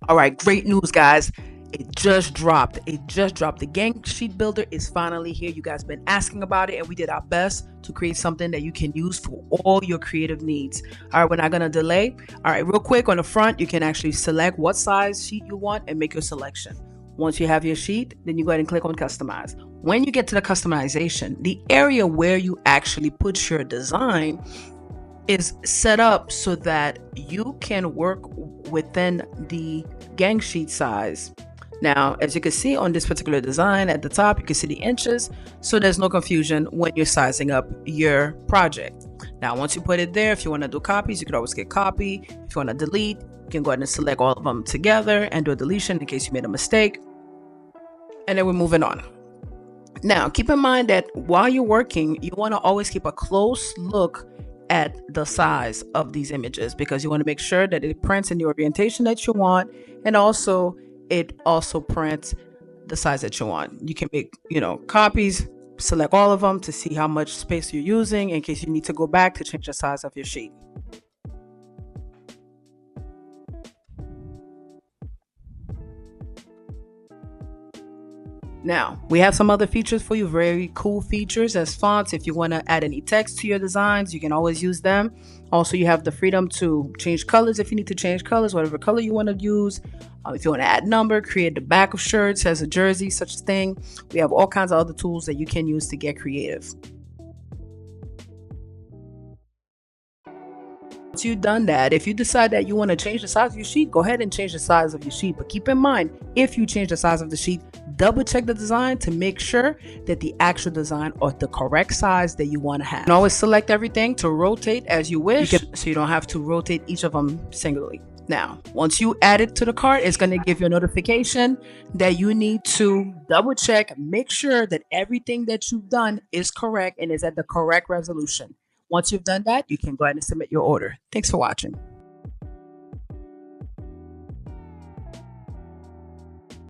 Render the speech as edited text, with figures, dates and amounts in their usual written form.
All right, great news, guys. It just dropped. It just dropped. The Gang Sheet Builder is finally here. You guys been asking about it, and we did our best to create something that you can use for all your creative needs. All right, we're not gonna delay. All right, real quick on the front, you can actually select what size sheet you want and make your selection. Once you have your sheet, then you go ahead and click on customize. When you get to the customization, the area where you actually put your design is set up so that you can work within the gang sheet size. Now, as you can see on this particular design at the top, you can see the inches, so there's no confusion when you're sizing up your project. Now, once you put it there, if you want to do copies, you can always get copy. If you want to delete, you can go ahead and select all of them together and do a deletion in case you made a mistake. And then we're moving on. Now, keep in mind that while you're working, you want to always keep a close look at the size of these images, because you want to make sure that it prints in the orientation that you want, and also it also prints the size that you want. You can make, copies, select all of them to see how much space you're using in case you need to go back to change the size of your sheet. Now, we have some other features for you, very cool features as fonts. If you want to add any text to your designs, you can always use them. Also, you have the freedom to change colors if you need to change colors, whatever color you want to use. If you want to add number, create the back of shirts as a jersey, such thing. We have all kinds of other tools that you can use to get creative. Once you've done that, if you decide that you want to change the size of your sheet, go ahead and change the size of your sheet. But keep in mind, if you change the size of the sheet, double check the design to make sure that the actual design or the correct size that you want to have. You can always select everything to rotate as you wish, so you don't have to rotate each of them singularly. Now, once you add it to the cart, it's going to give you a notification that you need to double check, make sure that everything that you've done is correct and is at the correct resolution. Once you've done that, you can go ahead and submit your order. Thanks for watching.